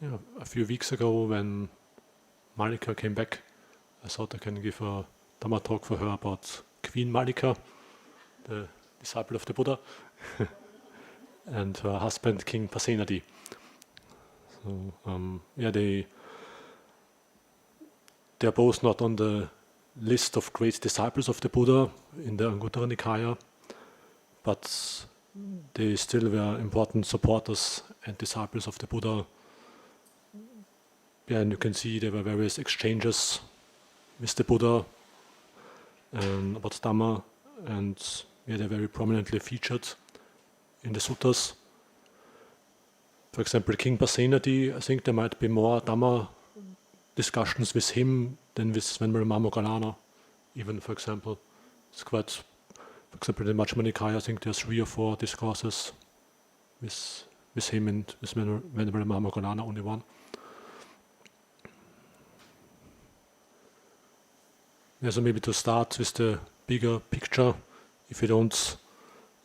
a few weeks ago when Mallika came back, I thought I can give a Dhamma talk for her about Queen Mallika, the disciple of the Buddha, and her husband King Pasenadi. So they're both not on the list of great disciples of the Buddha in the Anguttara Nikaya, but they still were important supporters and disciples of the Buddha. Yeah, and you can see there were various exchanges with the Buddha about Dhamma, and they're very prominently featured in the suttas. For example, King Pasenadi, I think there might be more Dhamma discussions with him than with Venerable Moggallana, even, for example. It's quite, for example, in the Majjhima Nikaya, I think there's 3 or 4 discourses with him, and with Venerable Moggallana only one. Yeah, so maybe to start with the bigger picture, if you don't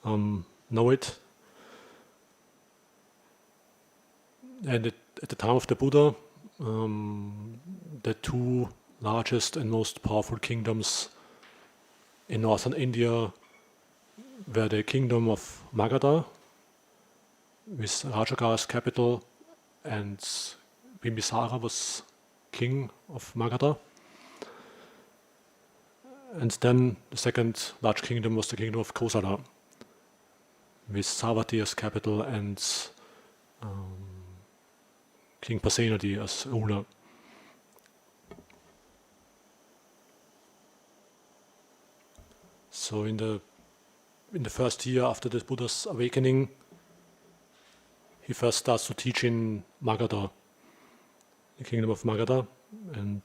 know it. And at the time of the Buddha, the 2 largest and most powerful kingdoms in northern India were the kingdom of Magadha, with Rajagaha's capital, and Bimbisara was king of Magadha. And then the second large kingdom was the kingdom of Kosala, with Savatthi as capital and King Pasenadi as ruler. So in the first year after the Buddha's awakening, he first starts to teach in Magadha, the kingdom of Magadha, and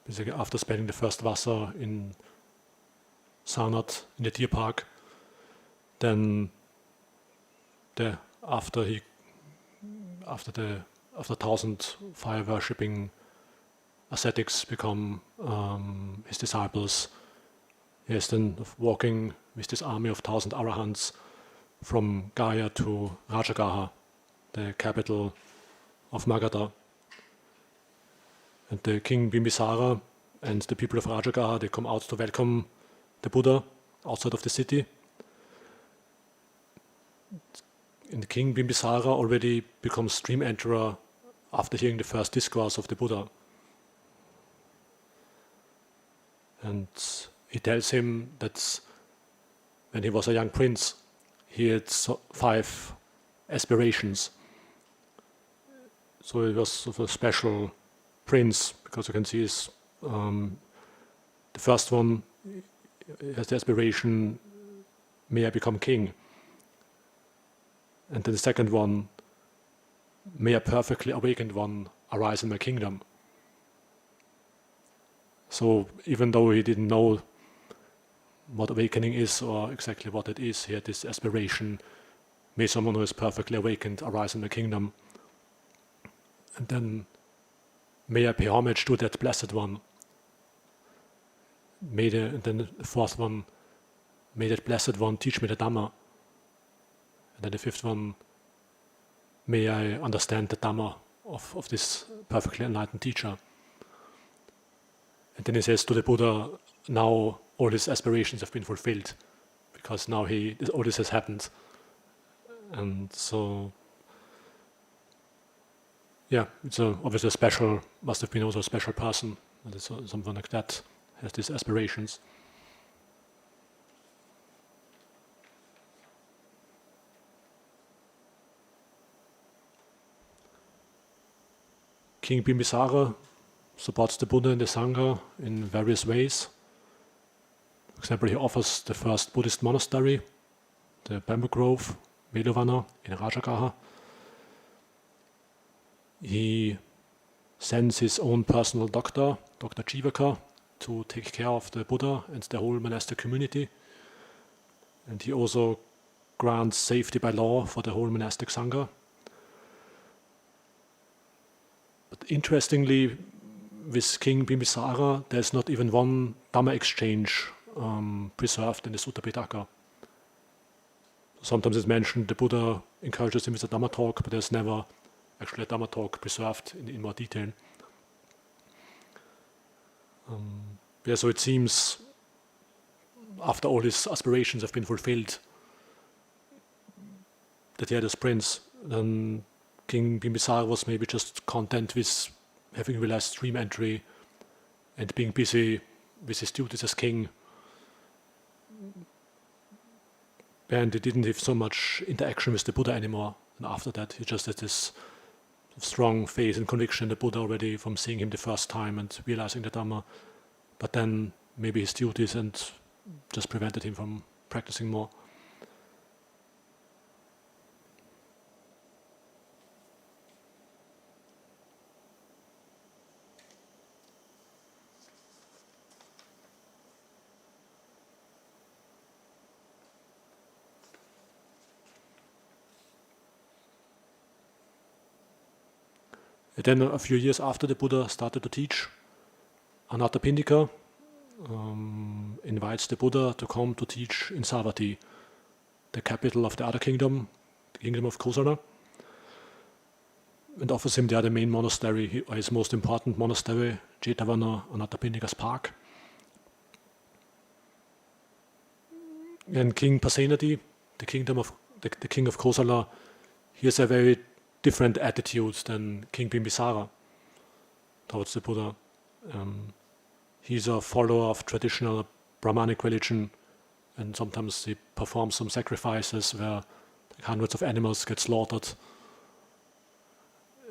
basically after spending the first Vasa in Sarnath in the deer park, then after 1,000 fire worshipping ascetics become his disciples, he is then walking with this army of 1,000 arahants from Gaya to Rajagaha, the capital of Magadha. And the King Bimbisara and the people of Rajagaha, they come out to welcome the Buddha outside of the city. And the King Bimbisara already becomes streamenterer after hearing the first discourse of the Buddha. And he tells him that when he was a young prince, he had 5 aspirations. So he was sort of a special prince, because you can see his, the first one has the aspiration, may I become king. And then the second one, may a perfectly awakened one arise in my kingdom. So even though he didn't know what awakening is or exactly what it is, he had this aspiration, may someone who is perfectly awakened arise in my kingdom. And then, may I pay homage to that blessed one. And then the 4th one, may that blessed one teach me the Dhamma. And then the 5th one, may I understand the Dhamma of this perfectly enlightened teacher. And then he says to the Buddha, now all his aspirations have been fulfilled, because now all this has happened. And so, yeah, it's obviously must have been also a special person, and it's someone like that has these aspirations. King Bimbisara supports the Buddha and the Sangha in various ways. For example, he offers the first Buddhist monastery, the Bamboo Grove, Velovana, in Rajagaha. He sends his own personal doctor, Dr. Jivaka, to take care of the Buddha and the whole monastic community. And he also grants safety by law for the whole monastic Sangha. But interestingly, with King Bimbisara, there's not even one Dhamma exchange preserved in the Sutta Pitaka. Sometimes it's mentioned the Buddha encourages him with a Dhamma talk, but there's never actually a Dhamma talk preserved in more detail. So it seems after all his aspirations have been fulfilled that he had as prince, then King Bimbisara was maybe just content with having realized stream entry and being busy with his duties as king. And he didn't have so much interaction with the Buddha anymore. And after that, he just had this strong faith and conviction in the Buddha already from seeing him the first time and realizing the Dhamma. But then maybe his duties and just prevented him from practicing more. And then a few years after the Buddha started to teach, Anathapindika invites the Buddha to come to teach in Savatthi, the capital of the other kingdom, the kingdom of Kosala, and offers him there the main monastery, his most important monastery, Jetavana, Anathapindika's park. And King Pasenadi, the king of Kosala, he has a very different attitude than King Bimbisara towards the Buddha. He's a follower of traditional Brahmanic religion, and sometimes he performs some sacrifices where hundreds of animals get slaughtered.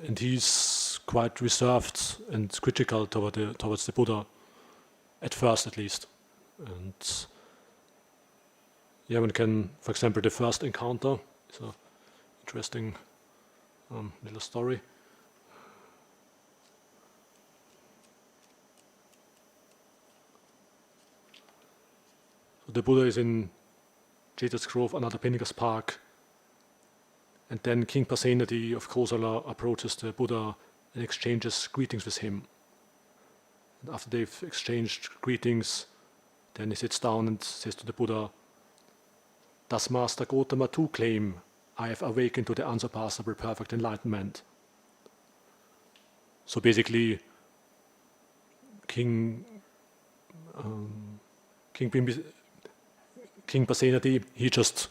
And he's quite reserved and critical towards the Buddha, at first at least. And one can, for example, the first encounter is an interesting little story. So the Buddha is in Jeta's Grove, Anathapindika's park, and then King Pasenadi of Kosala approaches the Buddha and exchanges greetings with him. And after they've exchanged greetings, then he sits down and says to the Buddha, "Does Master Gotama too claim I have awakened to the unsurpassable perfect enlightenment?" So basically, King Pasenadi, he just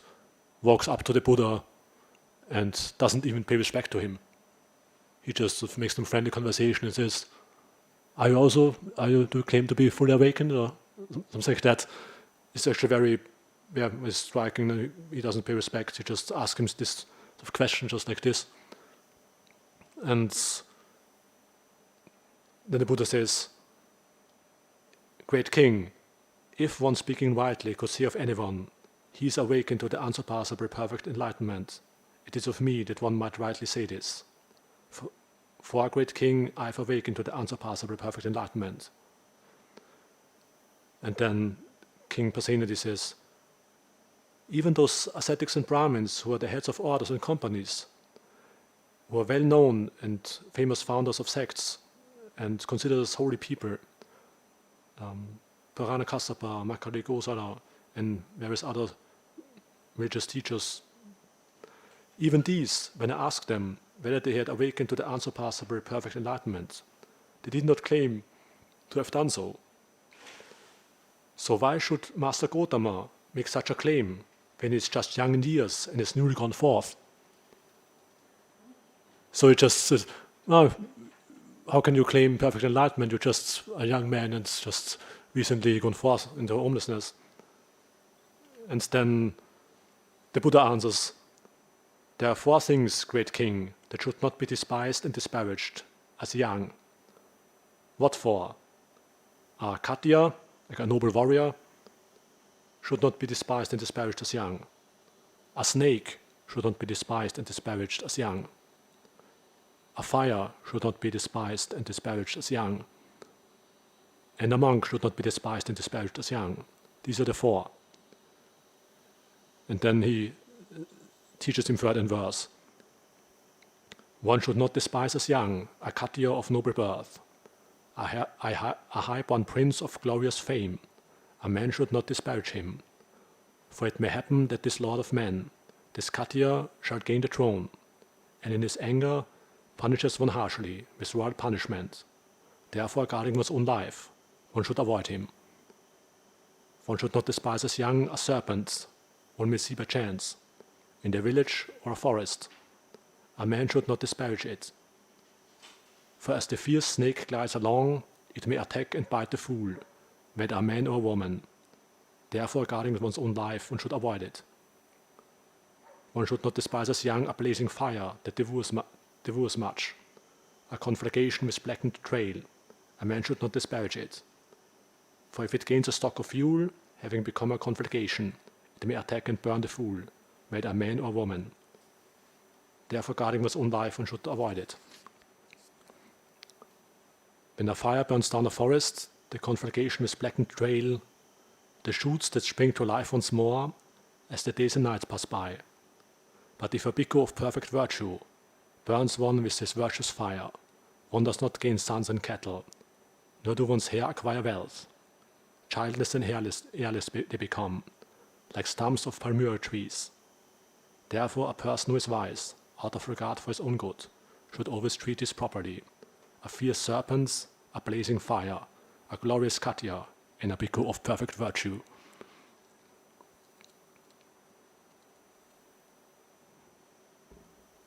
walks up to the Buddha and doesn't even pay respect to him. He just sort of makes some friendly conversation and says, do you claim to be fully awakened?" or something like that. It's actually it's striking. He doesn't pay respect. He just asks him this sort of question just like this. And then the Buddha says, "Great king, if one speaking rightly could say of anyone, he is awakened to the unsurpassable perfect enlightenment, it is of me that one might rightly say this. For our great king, I have awakened to the unsurpassable perfect enlightenment." And then King Pasenadi says, "Even those ascetics and Brahmins who are the heads of orders and companies, who are well known and famous founders of sects and considered as holy people, Purana Kassapa, Makari Kosala, and various other religious teachers, even these, when I asked them whether they had awakened to the unsurpassable perfect enlightenment, they did not claim to have done so. So why should Master Gotama make such a claim when he's just young in years and is newly gone forth?" So he just says, "No, how can you claim perfect enlightenment? You're just a young man and just recently gone forth into homelessness." And then the Buddha answers, "There are four things, great king, that should not be despised and disparaged as young." What four? A Khattiya, like a noble warrior, should not be despised and disparaged as young. A snake should not be despised and disparaged as young. A fire should not be despised and disparaged as young. And a monk should not be despised and disparaged as young. These are the four. And then he teaches him further in verse. One should not despise as young a Khattiya of noble birth, a high-born prince of glorious fame. A man should not disparage him. For it may happen that this lord of men, this Khattiya, shall gain the throne, and in his anger punishes one harshly with royal punishment. Therefore, guarding one's own life, one should avoid him. One should not despise as young as serpents one may see by chance, in the village or a forest. A man should not disparage it. For as the fierce snake glides along, it may attack and bite the fool, whether a man or a woman. Therefore, guarding one's own life, one should avoid it. One should not despise as young a blazing fire that devours much, a conflagration with blackened trail. A man should not disparage it. For if it gains a stock of fuel, having become a conflagration, it may attack and burn the fool, whether a man or a woman. Therefore, guarding one's own life, one should avoid it. When a fire burns down a forest, the conflagration with blackened trail, the shoots that spring to life once more, as the days and nights pass by. But if a bhikkhu of perfect virtue burns one with his virtuous fire, one does not gain sons and cattle, nor do one's hair acquire wealth. Childless and hairless they become, like stumps of palmyra trees. Therefore, a person who is wise, out of regard for his own good, should always treat this properly. A fierce serpent, a blazing fire, a glorious katya, and a bhikkhu of perfect virtue.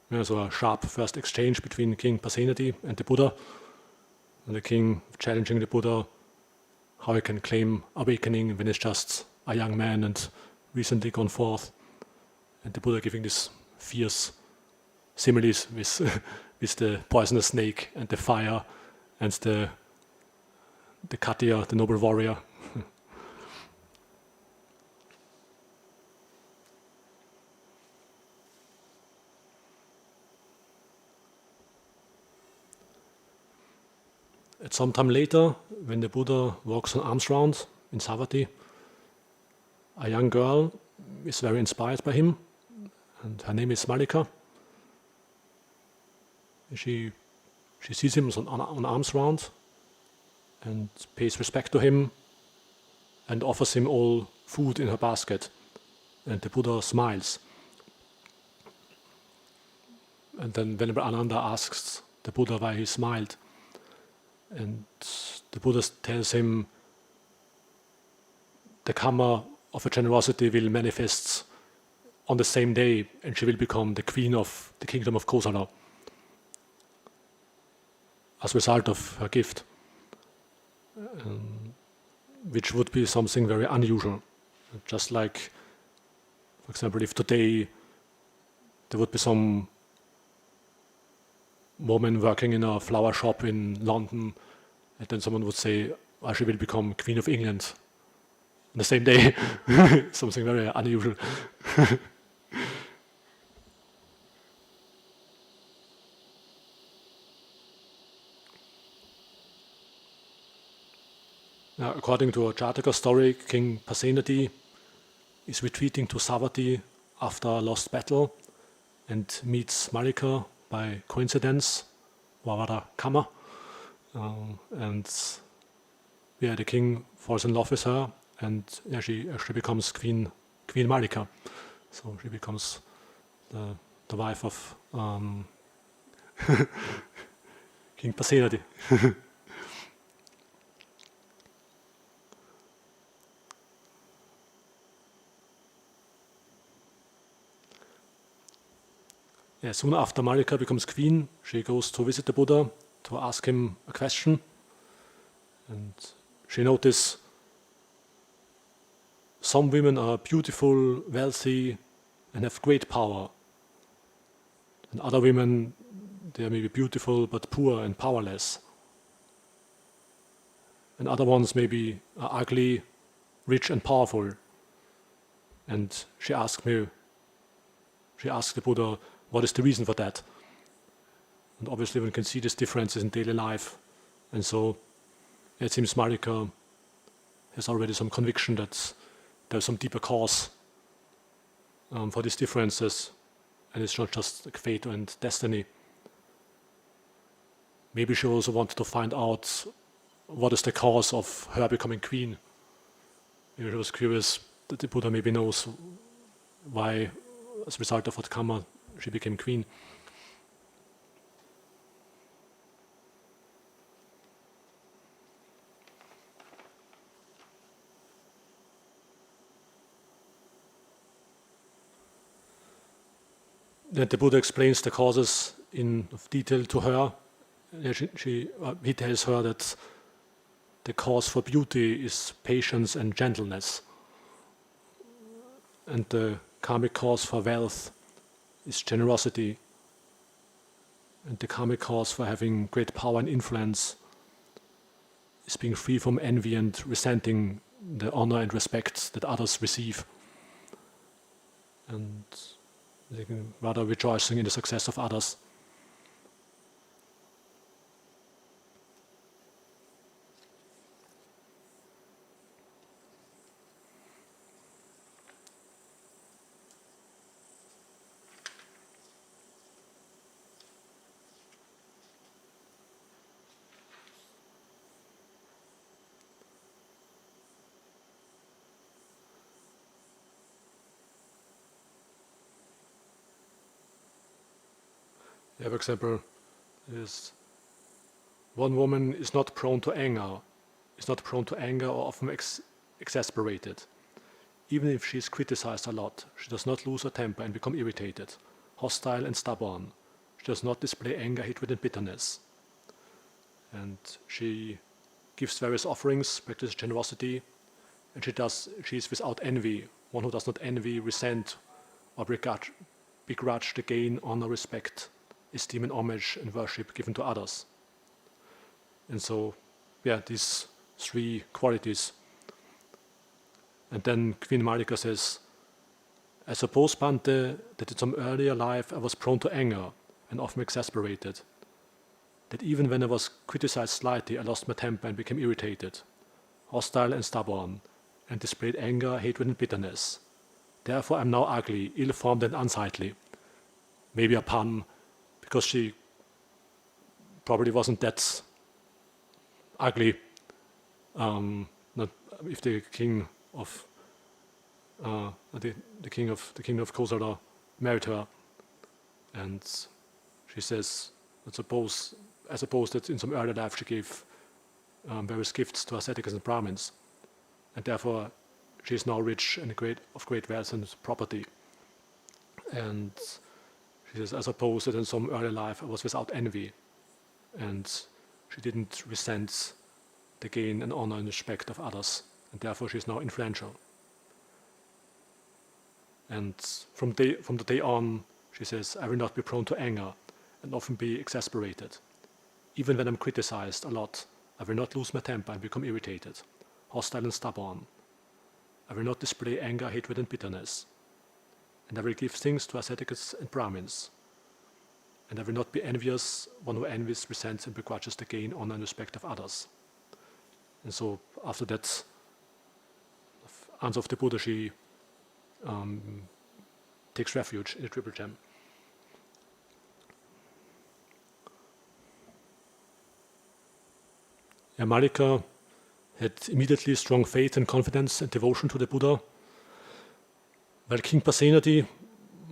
There's a sharp first exchange between King Pasenadi and the Buddha, and the king challenging the Buddha how he can claim awakening when he's just a young man and recently gone forth, and the Buddha giving this fierce similes with the poisonous snake and the fire and the katya, the noble warrior. At some time later, when the Buddha walks on alms round in Savatthi, a young girl is very inspired by him, and her name is Mallika. She sees him on alms round and pays respect to him and offers him all food in her basket. And the Buddha smiles. And then Venerable Ananda asks the Buddha why he smiled. And the Buddha tells him the karma of her generosity will manifest on the same day, and she will become the queen of the kingdom of Kosala as a result of her gift, which would be something very unusual. Just like, for example, if today there would be some woman working in a flower shop in London, and then someone would say, "Oh, she will become Queen of England on the same day." Something very unusual. Now, according to a Jataka story, King Pasenadi is retreating to Savatthi after a lost battle and meets Mallika by coincidence, or rather karma, and the king falls in love with her, and she actually becomes Queen Mallika. So she becomes the wife of King Pasenadi. Soon after Mallika becomes queen, she goes to visit the Buddha to ask him a question. And she notices some women are beautiful, wealthy, and have great power. And other women, they are maybe beautiful but poor and powerless. And other ones maybe are ugly, rich and powerful. And she asked the Buddha, what is the reason for that? And obviously one can see these differences in daily life. And so it seems Mallika has already some conviction that there's some deeper cause for these differences. And it's not just like fate and destiny. Maybe she also wanted to find out what is the cause of her becoming queen. Maybe she was curious that the Buddha maybe knows why, as a result of what karma, she became queen. Then the Buddha explains the causes in detail to her. He tells her that the cause for beauty is patience and gentleness, and the karmic cause for wealth is generosity, and the karmic cause for having great power and influence is being free from envy and resenting the honor and respect that others receive, and rather rejoicing in the success of others. Yeah, for example, is one woman is not prone to anger, or often exasperated. Even if she is criticized a lot, she does not lose her temper and become irritated, hostile and stubborn. She does not display anger, hatred, and bitterness. And she gives various offerings, practices generosity, and she is without envy, one who does not envy, resent, or begrudge the gain, honor, respect, esteem and homage and worship given to others. And so, these three qualities. And then Queen Mallika says, I suppose, Bhante, that in some earlier life I was prone to anger and often exasperated. That even when I was criticized slightly, I lost my temper and became irritated, hostile and stubborn, and displayed anger, hatred and bitterness. Therefore I am now ugly, ill-formed and unsightly. Maybe a pun, because she probably wasn't that ugly. Not if the king of the king of Kosala married her, and she says, I suppose that in some earlier life she gave various gifts to ascetics and Brahmins, and therefore she is now rich and of great wealth and property. And she says, I suppose that in some earlier life I was without envy, and she didn't resent the gain and honor and respect of others, and therefore she is now influential. And from the day on, she says, I will not be prone to anger and often be exasperated. Even when I'm criticized a lot, I will not lose my temper and become irritated, hostile and stubborn. I will not display anger, hatred and bitterness. And I will give things to ascetics and Brahmins. And I will not be envious, one who envies, resents, and begrudges the gain, honor, and respect of others. And so, after that answer of the Buddha, she takes refuge in the Triple Gem. Mallika had immediately strong faith and confidence and devotion to the Buddha, while King Pasenadi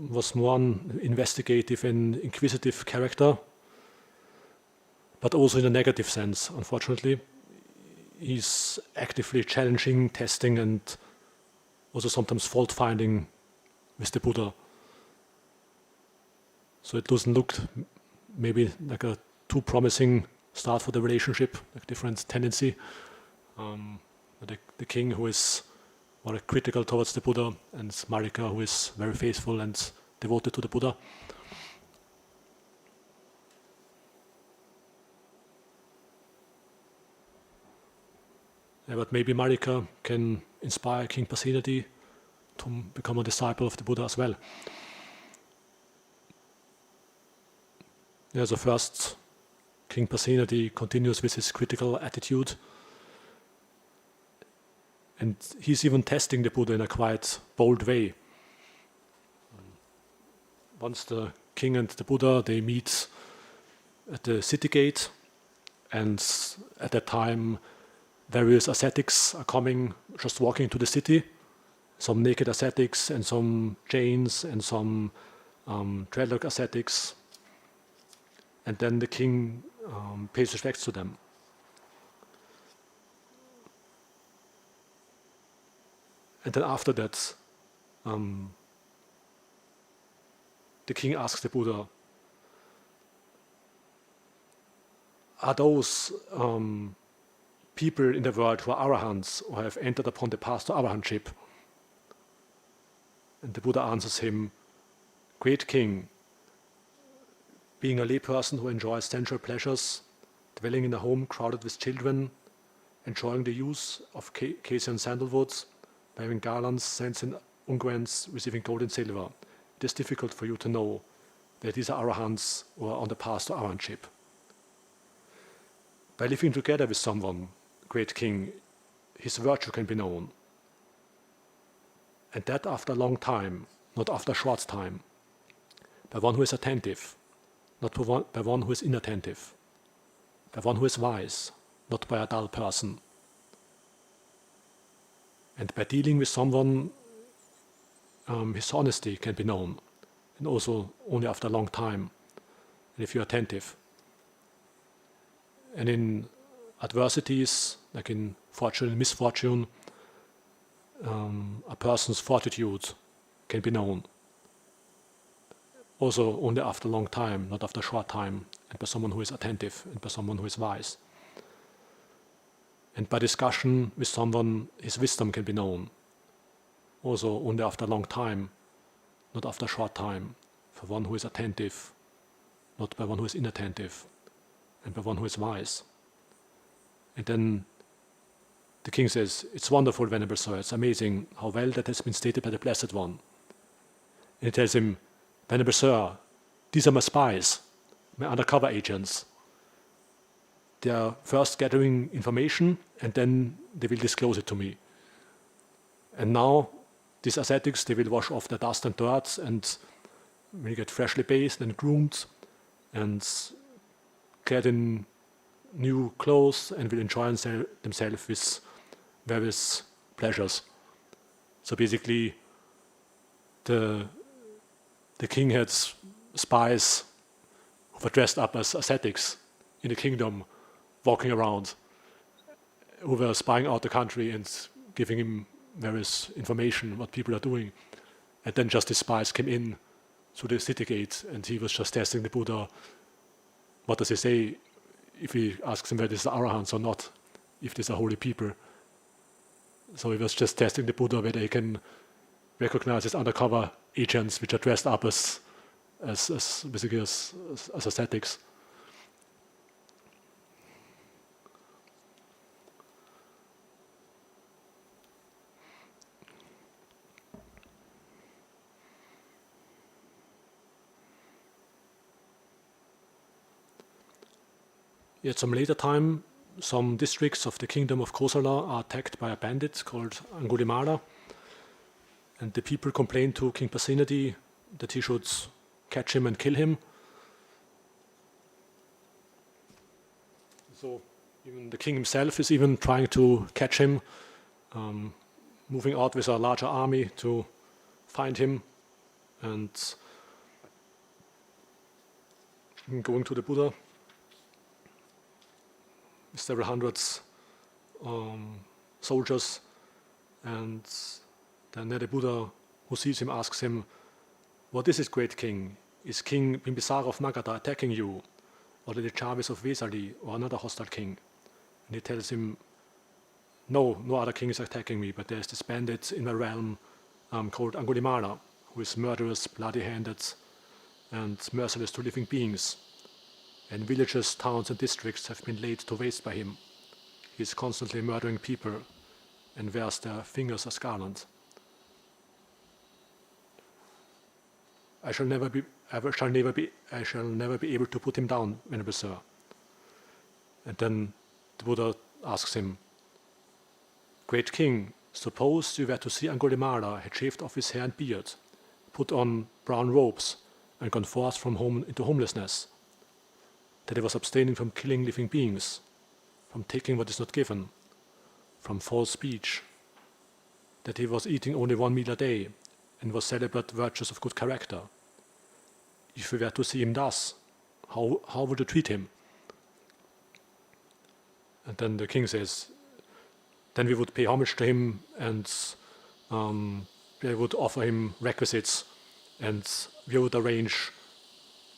was more an investigative and inquisitive character, but also in a negative sense, unfortunately. He's actively challenging, testing, and also sometimes fault-finding with the Buddha. So it doesn't look maybe like a too promising start for the relationship, like different tendency. The king who is more critical towards the Buddha, and Mallika who is very faithful and devoted to the Buddha. But maybe Mallika can inspire King Pasenadi to become a disciple of the Buddha as well. So first, King Pasenadi continues with his critical attitude, and he's even testing the Buddha in a quite bold way. Once the king and the Buddha, they meet at the city gate, and at that time various ascetics are coming, just walking to the city, some naked ascetics and some Jains and some dreadlock ascetics, and then the king pays respects to them. And then after that, the king asks the Buddha, are those people in the world who are arahants, who have entered upon the path to arahantship? And the Buddha answers him, great king, being a layperson who enjoys sensual pleasures, dwelling in a home crowded with children, enjoying the use of cassia and sandalwood, wearing garlands, scents and unguents, receiving gold and silver, it is difficult for you to know that these are arahants who are on the path to arahantship. By living together with someone, great king, his virtue can be known. And that after a long time, not after a short time, by one who is attentive, not by one who is inattentive, by one who is wise, not by a dull person. And by dealing with someone, his honesty can be known, and also only after a long time, and if you're attentive. And in adversities, like in fortune and misfortune, a person's fortitude can be known. Also only after a long time, not after a short time, and by someone who is attentive, and by someone who is wise. And by discussion with someone, his wisdom can be known. Also only after a long time, not after a short time, for one who is attentive, not by one who is inattentive, and by one who is wise. And then the king says, it's wonderful, Venerable Sir, it's amazing how well that has been stated by the Blessed One. And he tells him, Venerable Sir, these are my spies, my undercover agents. They are first gathering information and then they will disclose it to me. And now these ascetics, they will wash off the dust and dirt and will get freshly bathed and groomed and clad in new clothes and will enjoy themselves with various pleasures. So basically, the king had spies who were dressed up as ascetics in the kingdom, walking around, who were spying out the country and giving him various information what people are doing. And then just the spies came in through the city gate, and he was just testing the Buddha. What does he say if he asks him whether these are arahants or not, if these are holy people? So he was just testing the Buddha whether he can recognize his undercover agents, which are dressed up as ascetics. At some later time, some districts of the kingdom of Kosala are attacked by a bandit called Angulimala, and the people complain to King Pasenadi that he should catch him and kill him. So even the king himself is even trying to catch him, moving out with a larger army to find him and going to the Buddha. Several hundreds soldiers, and then the Buddha, who sees him, asks him, what is it, great king? Is King Bimbisara of Magadha attacking you, or the Chavis of Vesali, or another hostile king? And he tells him, no other king is attacking me, but there's this bandit in my realm called Angulimala, who is murderous, bloody-handed, and merciless to living beings. And villages, towns, and districts have been laid to waste by him. He is constantly murdering people and wears their fingers as garland. I shall never be able to put him down, Venerable Sir. And then the Buddha asks him, great king, suppose you were to see Angulimala had shaved off his hair and beard, put on brown robes, and gone forth from home into homelessness, that he was abstaining from killing living beings, from taking what is not given, from false speech, that he was eating only one meal a day, and was celebrate virtues of good character. If we were to see him thus, how would you treat him? And then the king says, then we would pay homage to him, and they would offer him requisites and we would arrange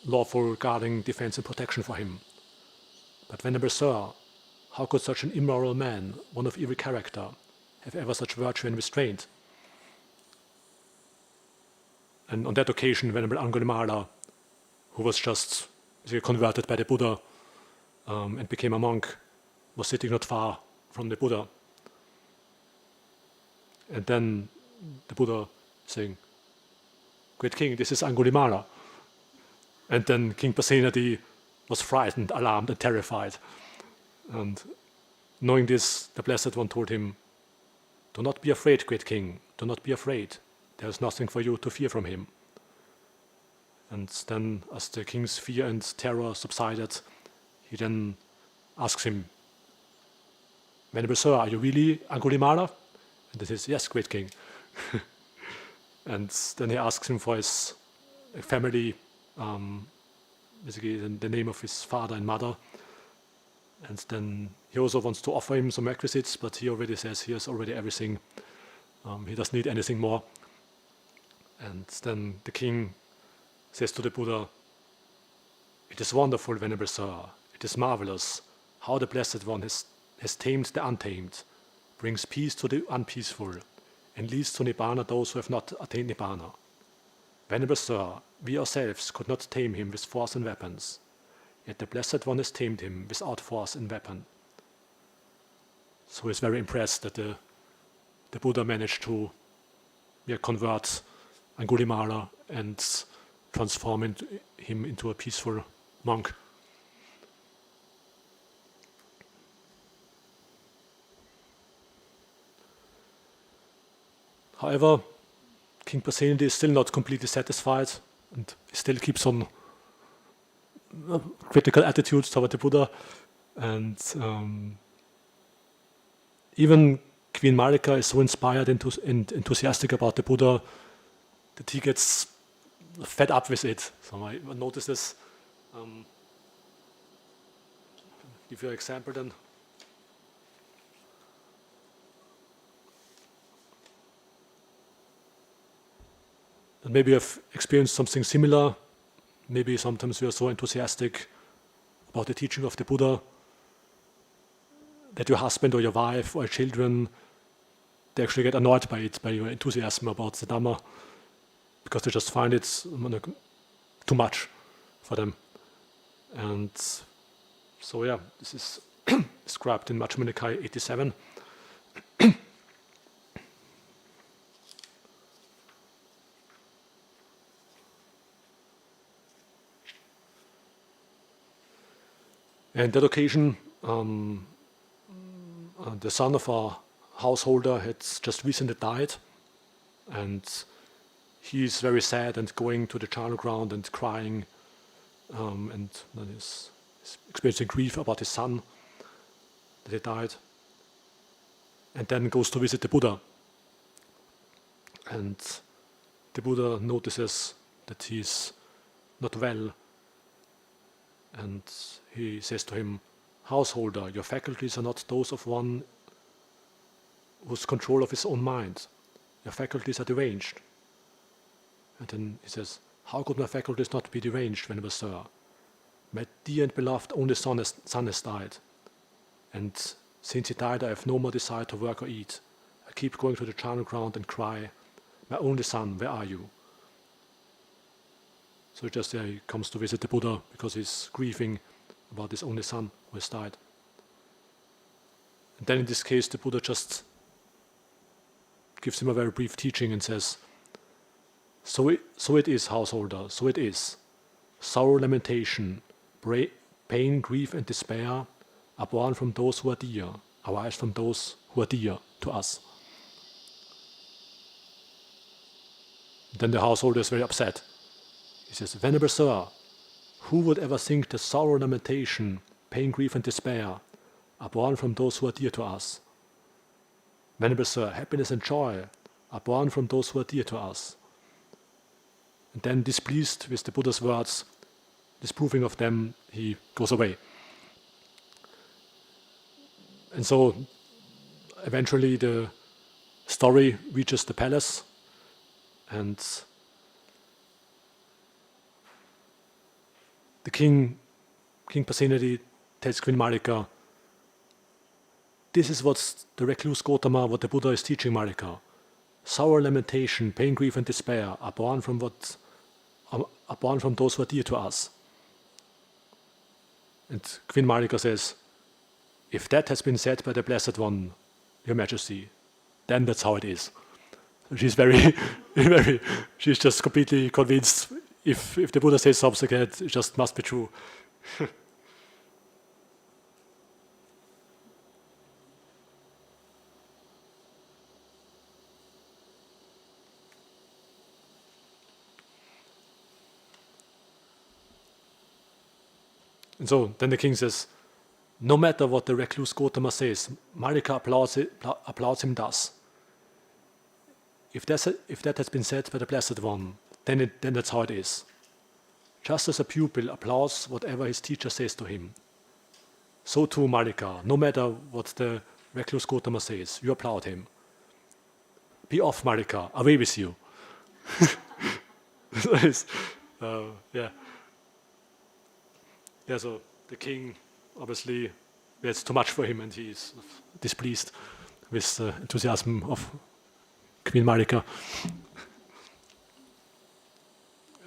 lawful guarding, defense and protection for him. But Venerable Sir, how could such an immoral man, one of evil character, have ever such virtue and restraint? And on that occasion, Venerable Angulimala, who was just converted by the Buddha and became a monk, was sitting not far from the Buddha. And then the Buddha saying, "Great King, this is Angulimala." And then King Pasenadi was frightened, alarmed, and terrified. And knowing this, the Blessed One told him, "Do not be afraid, great King, do not be afraid. There is nothing for you to fear from him." And then, as the king's fear and terror subsided, he then asks him, "Venerable Sir, are you really Angulimala?" And he says, "Yes, great King." And then he asks him for his family, basically the name of his father and mother. And then he also wants to offer him some requisites, but he already says he has already everything. He doesn't need anything more. And then the king says to the Buddha, "It is wonderful, Venerable Sir. It is marvelous how the Blessed One has tamed the untamed, brings peace to the unpeaceful, and leads to Nibbana those who have not attained Nibbana. Venerable Sir, we ourselves could not tame him with force and weapons, yet the Blessed One has tamed him without force and weapon." So he's very impressed that the Buddha managed to convert Angulimala and transform him into a peaceful monk. However, King Pasenadi is still not completely satisfied, and he still keeps on critical attitudes toward the Buddha. And even Queen Mallika is so inspired and enthusiastic about the Buddha that he gets fed up with it. So I notice this. Give you an example then. And maybe you've experienced something similar. Maybe sometimes you are so enthusiastic about the teaching of the Buddha that your husband or your wife or children, they actually get annoyed by it, by your enthusiasm about the Dhamma, because they just find it too much for them. And so this is described in Majjhima Nikaya 87. And that occasion, the son of a householder had just recently died, and he's very sad and going to the charnel ground and crying, and he's experiencing grief about his son that he died, and then goes to visit the Buddha. And the Buddha notices that he's not well, and he says to him, "Householder, your faculties are not those of one who's control of his own mind. Your faculties are deranged." And then he says, "How could my faculties not be deranged, Venerable Sir? My dear and beloved only son has died. And since he died, I have no more desire to work or eat. I keep going to the charnel ground and cry, 'My only son, where are you?'" So he comes to visit the Buddha because he's grieving about his only son who has died. And then in this case, the Buddha just gives him a very brief teaching and says, So it is, householder, so it is. Sorrow, lamentation, pain, grief, and despair are born from those who are dear, arise from those who are dear to us. Then the householder is very upset. He says, "Venerable Sir, who would ever think that sorrow, lamentation, pain, grief, and despair are born from those who are dear to us? Venerable Sir, happiness and joy are born from those who are dear to us." And then, displeased with the Buddha's words, disapproving of them, he goes away. And so, eventually the story reaches the palace, and the King Pasenadi tells Queen Mallika, this is what the recluse Gautama, what the Buddha is teaching Mallika. Sorrow, lamentation, pain, grief, and despair are born from those who are dear to us. And Queen Mallika says, if that has been said by the Blessed One, Your Majesty, then that's how it is. She's she's just completely convinced if the Buddha says something, it just must be true. And so then the king says, no matter what the recluse Gautama says, Mallika applauds him thus. If that has been said by the Blessed One, then that's how it is. Just as a pupil applauds whatever his teacher says to him, so too Mallika, no matter what the recluse Gautama says, you applaud him. Be off, Mallika, away with you. So the king, obviously, it's too much for him and he is displeased with the enthusiasm of Queen Mallika.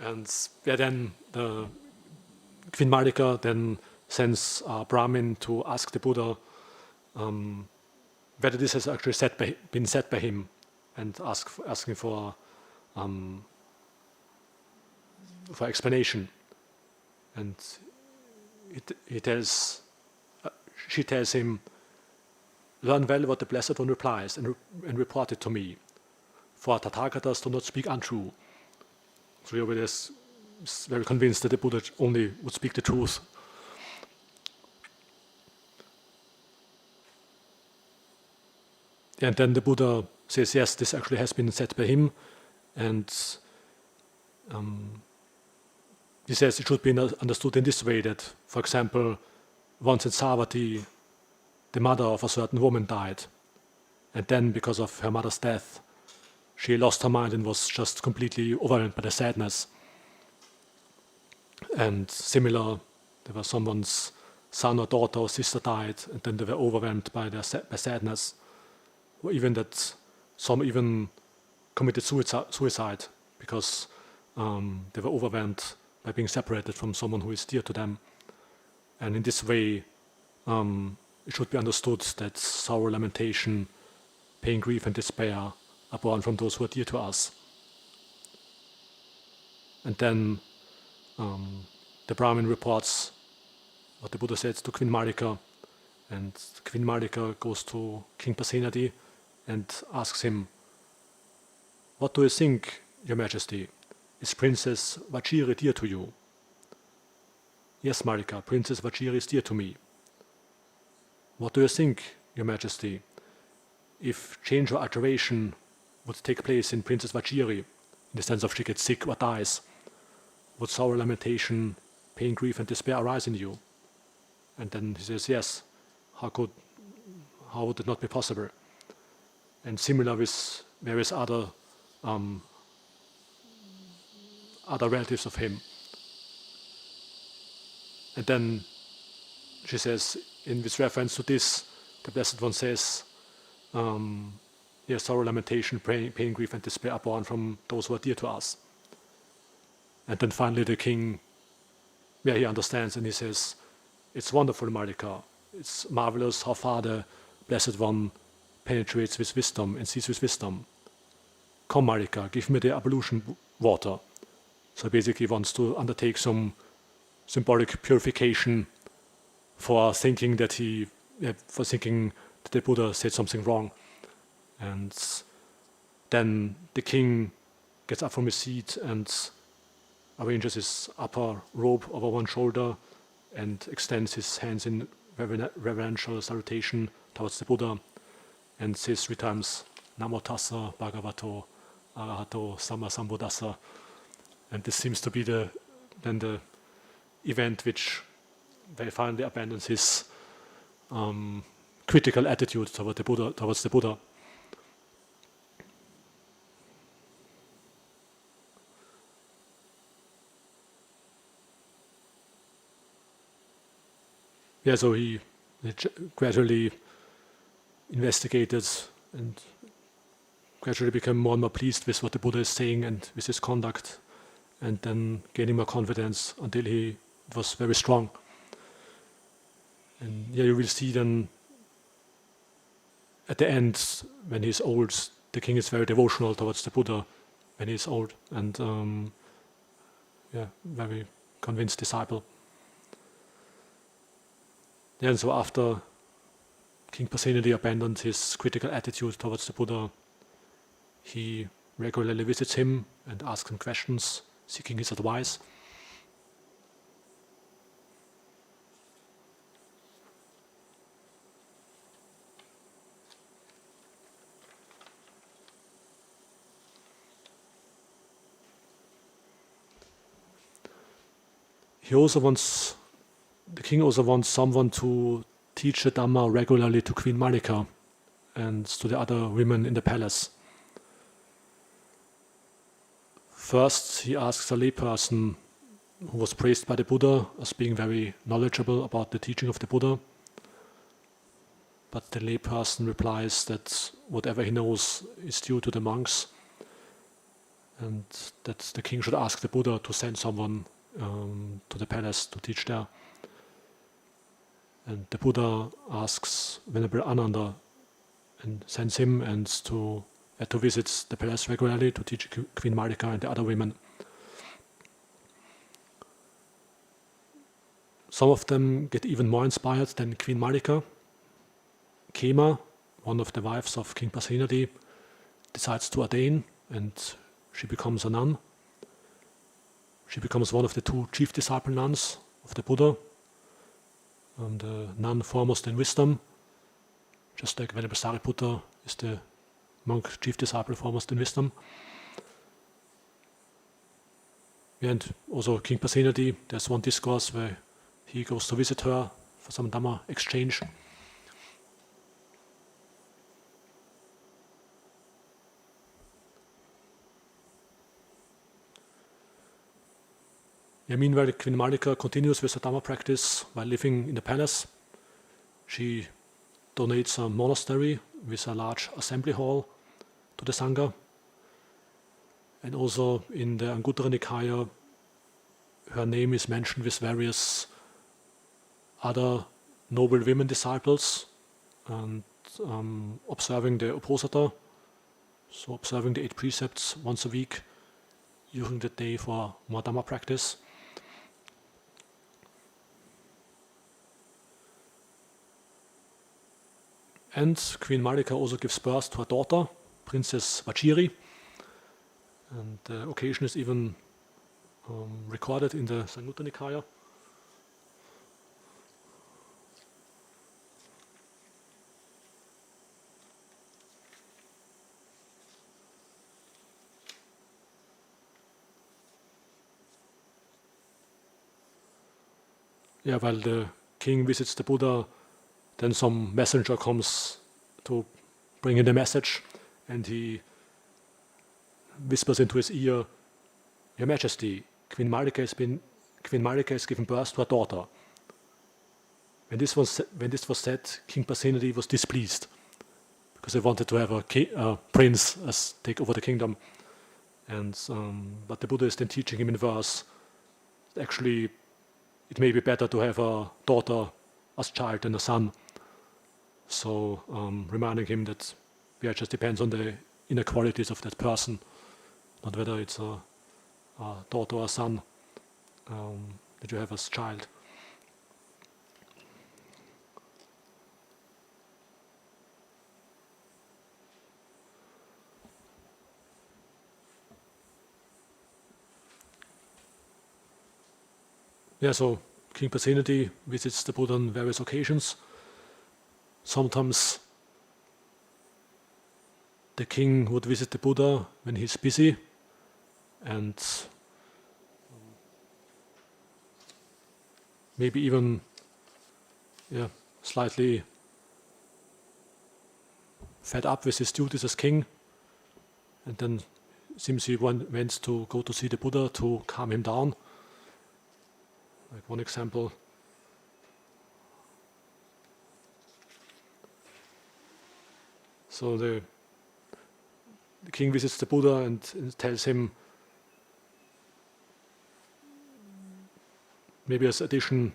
And then the Queen Mallika then sends a Brahmin to ask the Buddha whether this has actually been said by him, and asking for explanation. And she tells him, learn well what the Blessed One replies and report it to me, for Tathagatas do not speak untrue. So Yogi is very convinced that the Buddha only would speak the truth. And then the Buddha says, yes, this actually has been said by him, and he says it should be understood in this way that, for example, once in Savatthi, the mother of a certain woman died, and then because of her mother's death, she lost her mind and was just completely overwhelmed by the sadness. And similar, there was someone's son or daughter or sister died, and then they were overwhelmed by sadness, or even that some even committed suicide because they were overwhelmed by being separated from someone who is dear to them. And in this way, it should be understood that sorrow, lamentation, pain, grief, and despair are born from those who are dear to us. And then the Brahmin reports what the Buddha said to Queen Mallika, and Queen Mallika goes to King Pasenadi and asks him, what do you think, Your Majesty? Is Princess Vajiri dear to you? Yes, Mallika, Princess Vajiri is dear to me. What do you think, Your Majesty, if change or alteration would take place in Princess Vajiri, in the sense of she gets sick or dies, would sorrow, lamentation, pain, grief, and despair arise in you? And then he says, yes, how would it not be possible? And similar with various other relatives of him. And then she says, in with reference to this, the Blessed One says, sorrow, lamentation, pain, grief, and despair are born from those who are dear to us. And then finally the king, he understands and he says, it's wonderful, Mallika. It's marvelous how far the Blessed One penetrates with wisdom and sees with wisdom. Come, Mallika, give me the ablution water. So basically wants to undertake some symbolic purification for thinking that the Buddha said something wrong. And then the king gets up from his seat and arranges his upper robe over one shoulder and extends his hands in reverential salutation towards the Buddha and says 3 times, Namo tassa bhagavato arahato sammasambuddhassa. And this seems to be the event which very finally abandons his critical attitude towards the Buddha. so he gradually investigated and gradually became more and more pleased with what the Buddha is saying and with his conduct, and then gaining more confidence until it was very strong. And you will see then at the end, when he's old, the king is very devotional towards the Buddha when he's old, and very convinced disciple. And so after King Pasenadi abandoned his critical attitude towards the Buddha, he regularly visits him and asks him questions, seeking his advice. The king also wants someone to teach the Dhamma regularly to Queen Mallika and to the other women in the palace. First, he asks a layperson who was praised by the Buddha as being very knowledgeable about the teaching of the Buddha. But the layperson replies that whatever he knows is due to the monks, and that the king should ask the Buddha to send someone to the palace to teach there. And the Buddha asks Venerable Ananda and sends him and to visit the palace regularly to teach Queen Mallika and the other women. Some of them get even more inspired than Queen Mallika. Kema, one of the wives of King Pasenadi, decides to ordain, and she becomes a nun. She becomes one of the 2 chief disciple nuns of the Buddha, and the nun foremost in wisdom, just like Venerable Sariputta is the monk chief disciple foremost in wisdom. And also King Pasenadi, there's one discourse where he goes to visit her for some Dhamma exchange. Meanwhile, Queen Mallika continues with her Dhamma practice while living in the palace. She donates a monastery with a large assembly hall to the Sangha. And also in the Anguttara Nikaya, her name is mentioned with various other noble women disciples, and observing the Uposatha, so observing the 8 precepts once a week during the day for more Dhamma practice. And Queen Mallika also gives birth to a daughter, Princess Vajiri. And the occasion is even recorded in the Samyutta Nikaya. While the king visits the Buddha, then some messenger comes to bring in the message, and he whispers into his ear, "Your Majesty, Queen Mallika has given birth to a daughter." When this was said, King Pasenadi was displeased because he wanted to have a prince take over the kingdom, and but the Buddha is then teaching him in verse. Actually, it may be better to have a daughter as child than a son. So reminding him that it just depends on the inner qualities of that person, not whether it's a daughter or a son that you have as child. So King Pasenadi visits the Buddha on various occasions. Sometimes the king would visit the Buddha when he's busy, and maybe even slightly fed up with his duties as king, and then seems he went to go to see the Buddha to calm him down. Like one example, So the king visits the Buddha and tells him, maybe as addition,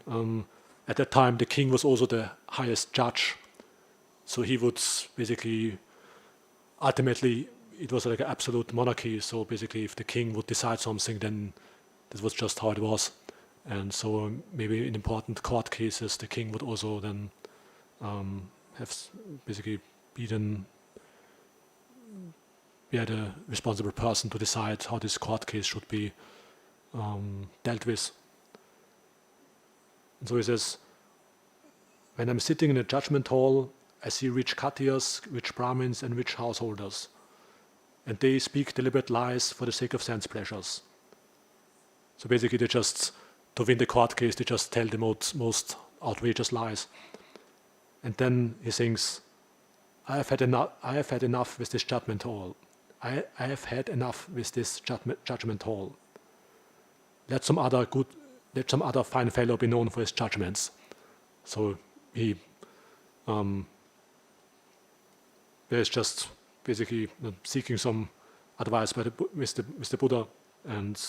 at that time the king was also the highest judge. So he would basically, ultimately, it was like an absolute monarchy. So basically, if the king would decide something, then this was just how it was. And so maybe in important court cases, the king would also then have basically be then the responsible person to decide how this court case should be dealt with. And so he says, when I'm sitting in a judgment hall, I see rich Khattiyas, rich Brahmins, and rich householders. And they speak deliberate lies for the sake of sense pleasures. So basically, they just, to win the court case, they just tell the most outrageous lies. And then he thinks, I have had enough with this judgment hall. I have had enough with this judgment hall. Let some other fine fellow be known for his judgments. So he is just basically seeking some advice with the Buddha, and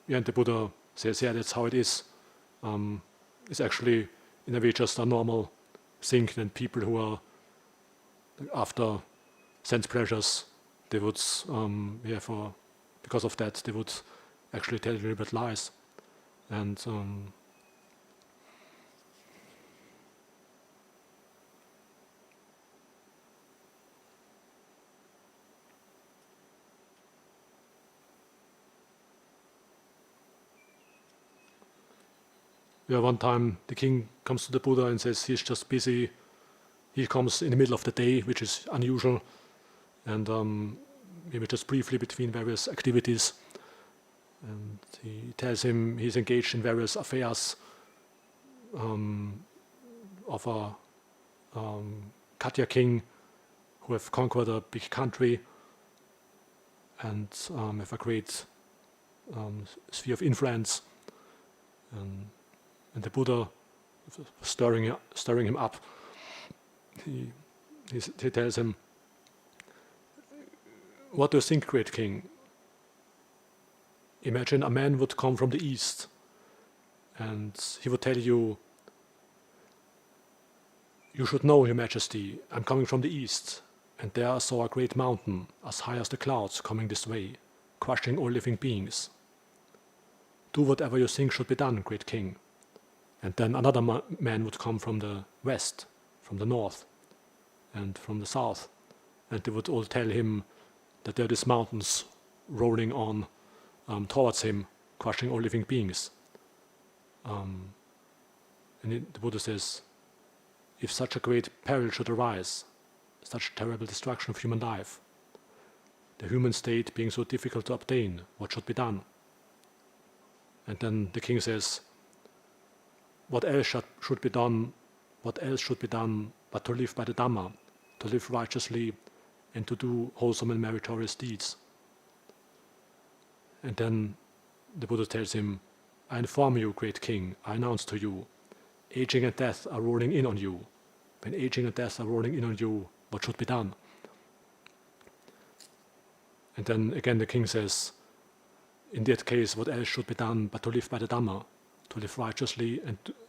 and the Buddha says, yeah, that's how it is. It's actually in a way just a normal thing. Then people who are after sense pleasures, they would because of that they would actually tell deliberate lies, and one time the king comes to the Buddha and says he's just busy. He comes in the middle of the day, which is unusual, and maybe just briefly between various activities. And he tells him he's engaged in various affairs of a Khattaya king who have conquered a big country and have a great sphere of influence. And the Buddha, stirring him up, he tells him, what do you think, great king? Imagine a man would come from the east and he would tell you, you should know, Your Majesty, I'm coming from the east, and there I saw a great mountain as high as the clouds coming this way, crushing all living beings. Do whatever you think should be done, great king. And then another man would come from the west, from the north, and from the south, and they would all tell him that there are these mountains rolling on towards him, crushing all living beings. And the Buddha says, if such a great peril should arise, such terrible destruction of human life, the human state being so difficult to obtain, what should be done? And then the king says, what else should be done but to live by the Dhamma, to live righteously, and to do wholesome and meritorious deeds? And then the Buddha tells him, I inform you, great king, I announce to you, aging and death are rolling in on you. When aging and death are rolling in on you, what should be done? And then again the king says, in that case, what else should be done but to live by the Dhamma, to live righteously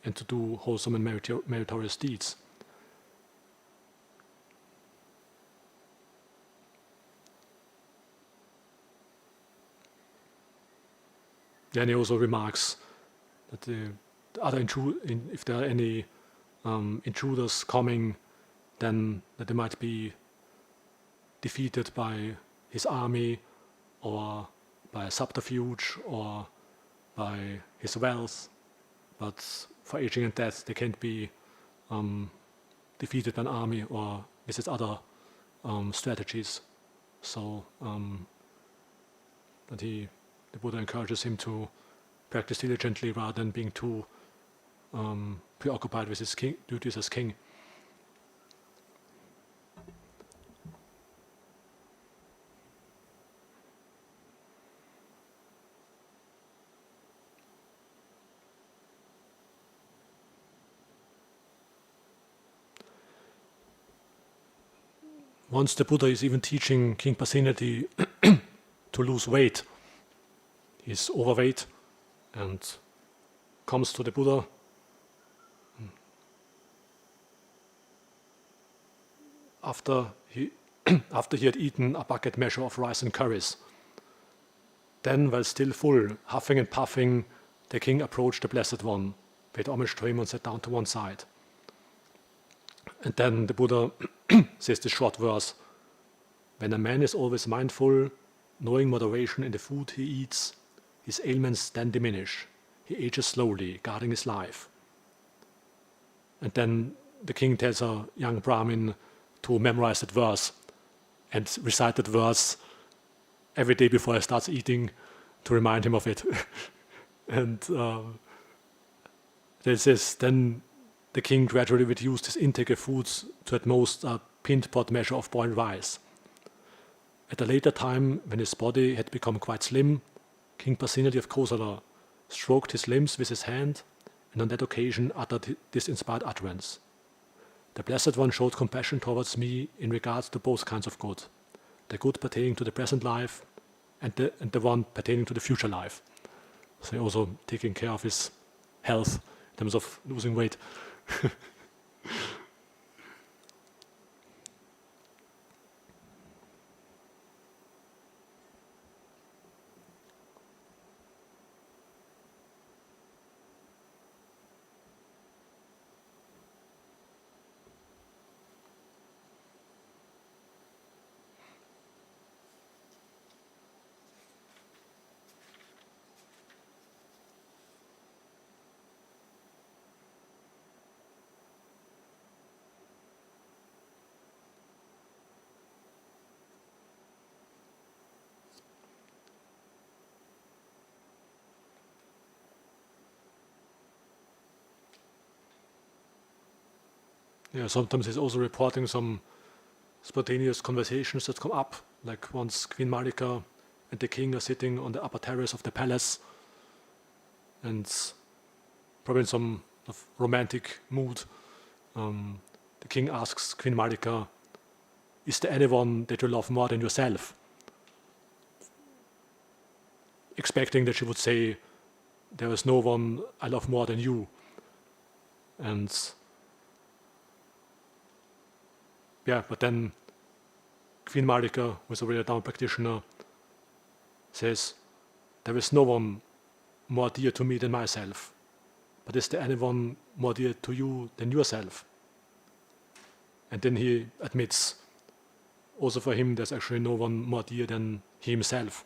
and to do wholesome and meritorious deeds? Then he also remarks that the other if there are any intruders coming, then that they might be defeated by his army, or by subterfuge, or by his wealth. But for aging and death, they can't be defeated by an army or with its other strategies. So that the Buddha encourages him to practice diligently rather than being too preoccupied with his duties as king. Once the Buddha is even teaching King Pasenadi to lose weight. He's overweight and comes to the Buddha. After he had eaten a bucket measure of rice and curries. Then, while still full, huffing and puffing, the king approached the Blessed One, paid homage to him and sat down to one side. And then the Buddha says this short verse: when a man is always mindful, knowing moderation in the food he eats, his ailments then diminish. He ages slowly, guarding his life. And then the king tells a young Brahmin to memorize that verse and recite that verse every day before he starts eating to remind him of it. And then says, then the king gradually reduced his intake of foods to at most a pint-pot measure of boiled rice. At a later time, when his body had become quite slim, King Pasenadi of Kosala stroked his limbs with his hand, and on that occasion uttered this inspired utterance: the Blessed One showed compassion towards me in regards to both kinds of good, the good pertaining to the present life and the one pertaining to the future life. So also taking care of his health in terms of losing weight. Yeah, sometimes he's also reporting some spontaneous conversations that come up, like once Queen Mallika and the king are sitting on the upper terrace of the palace, and probably in some romantic mood, the king asks Queen Mallika, "Is there anyone that you love more than yourself?" Expecting that she would say, "There is no one I love more than you." And yeah, but then Queen Mallika, who is already a Dhamma practitioner, says, "There is no one more dear to me than myself. But is there anyone more dear to you than yourself?" And then he admits, also for him, there's actually no one more dear than he himself.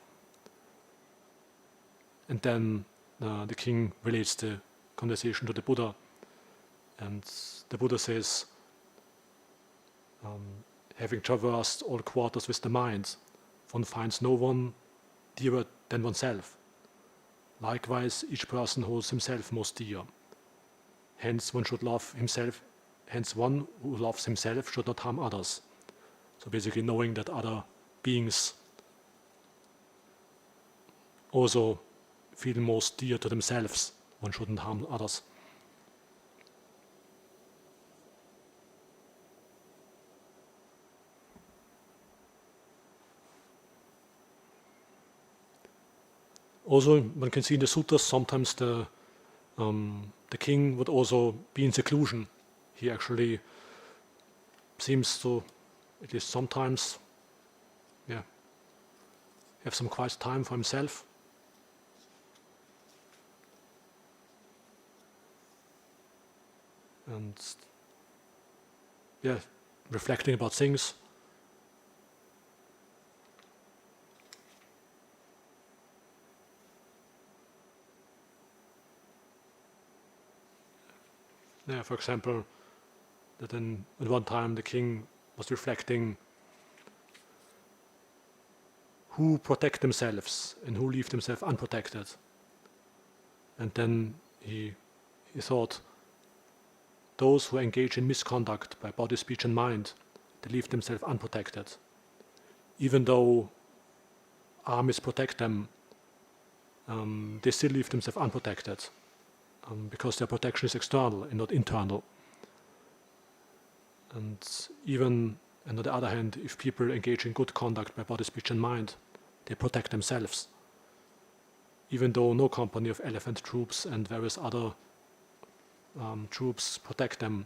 And then the king relates the conversation to the Buddha. And the Buddha says, having traversed all quarters with the mind, one finds no one dearer than oneself. Likewise, each person holds himself most dear. Hence, one should love himself. Hence, one who loves himself should not harm others. So basically, knowing that other beings also feel most dear to themselves, one shouldn't harm others. Also, one can see in the suttas sometimes the king would also be in seclusion. He actually seems to, at least sometimes, have some quiet time for himself. And reflecting about things. Yeah, for example, that at one time the king was reflecting who protect themselves and who leave themselves unprotected. And then he thought, those who engage in misconduct by body, speech and mind, they leave themselves unprotected. Even though armies protect them, they still leave themselves unprotected. Because their protection is external and not internal. And even And on the other hand, if people engage in good conduct by body, speech and mind, they protect themselves. Even though no company of elephant troops and various other troops protect them,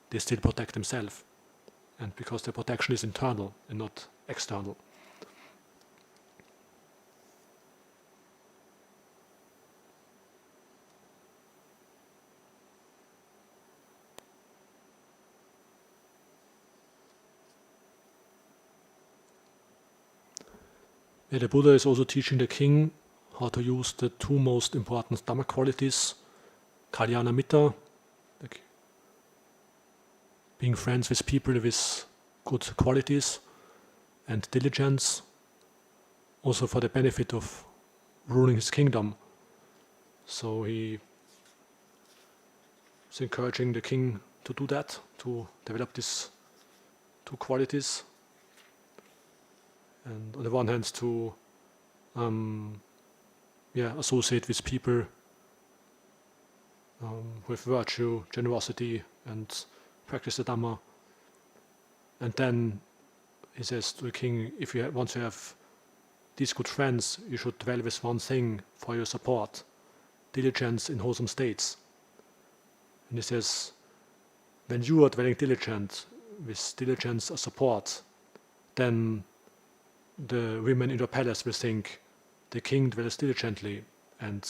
they still protect themselves. And because their protection is internal and not external. The Buddha is also teaching the king how to use the two most important Dhamma qualities, Kalyana Mitta, like being friends with people with good qualities, and diligence, also for the benefit of ruling his kingdom. So he is encouraging the king to do that, to develop these two qualities. And on the one hand, to associate with people with virtue, generosity, and practice the Dhamma. And then he says to the king, if you want to have these good friends, you should dwell with one thing for your support, diligence in wholesome states. And he says, when you are dwelling diligent, with diligence as support, then the women in your palace will think, the king dwells diligently, and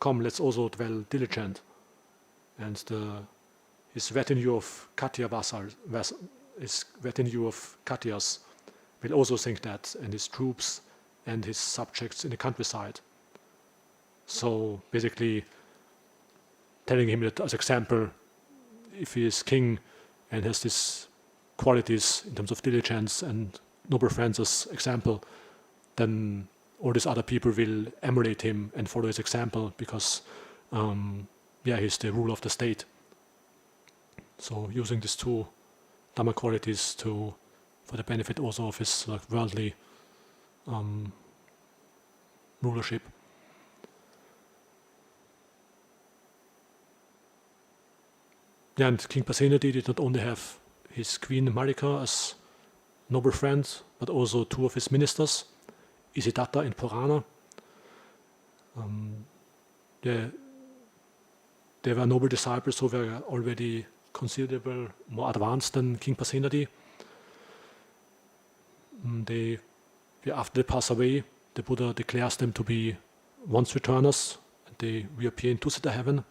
come, let's also dwell diligent. And his retinue of Katya his retinue of Katyas will also think that, and his troops and his subjects in the countryside. So basically telling him that as example, if he is king and has these qualities in terms of diligence and noble friends as example, then all these other people will emulate him and follow his example because he's the ruler of the state. So using these two Dhamma qualities for the benefit also of his worldly rulership. Yeah, and King Pasenadi did not only have his Queen Mallika as noble friend, but also two of his ministers, Isidatta and Purana. They were noble disciples who were already considerable more advanced than King Pasenadi. After they pass away, the Buddha declares them to be once returners, and they reappear in Tusita heaven.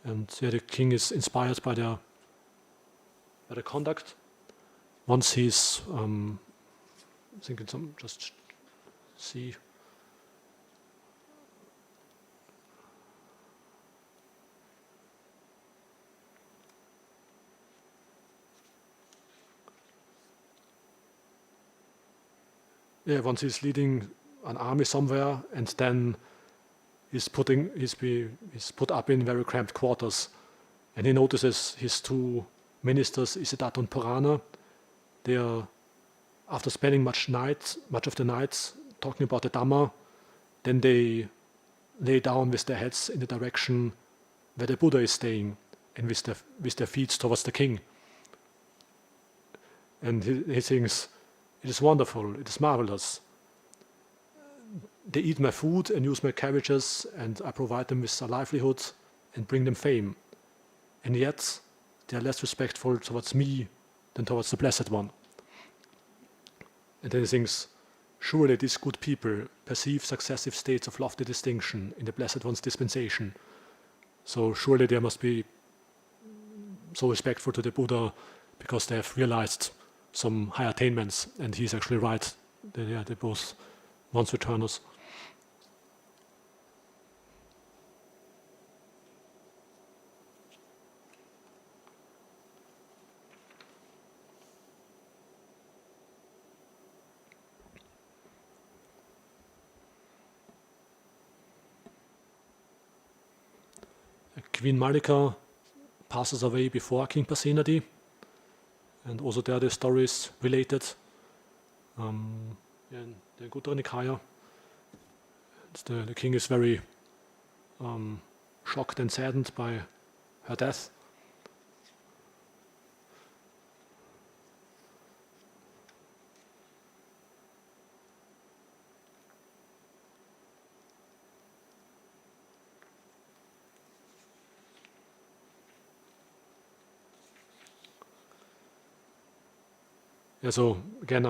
And the king is inspired by their conduct. Once he's, thinking just see. Once he's leading an army somewhere, and then he's put up in very cramped quarters, and he notices his two ministers, Isidatta and Purana. They are, after spending much of the night talking about the Dhamma, then they lay down with their heads in the direction where the Buddha is staying, and with their feet towards the king. And he thinks, it is wonderful, it is marvelous. They eat my food and use my carriages, and I provide them with a livelihood and bring them fame. And yet, they are less respectful towards me than towards the Blessed One. And then he thinks, surely these good people perceive successive states of lofty distinction in the Blessed One's dispensation. So surely they must be so respectful to the Buddha because they have realized some high attainments, and he's actually right. They're both once returners. Queen Mallika passes away before King Pasenadi, and also there the story is related. In the Nikaya, the king is very shocked and saddened by her death. Yeah, so again,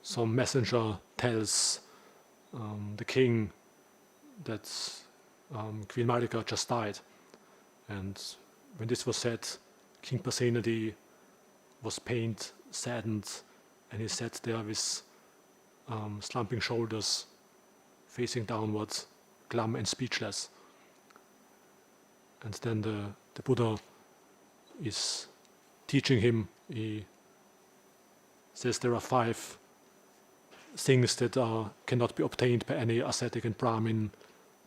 some messenger tells the king that Queen Mallika just died. And when this was said, King Pasenadi was pained, saddened, and he sat there with slumping shoulders, facing downwards, glum and speechless. And then the Buddha is teaching him. He says there are 5 things that cannot be obtained by any ascetic and Brahmin,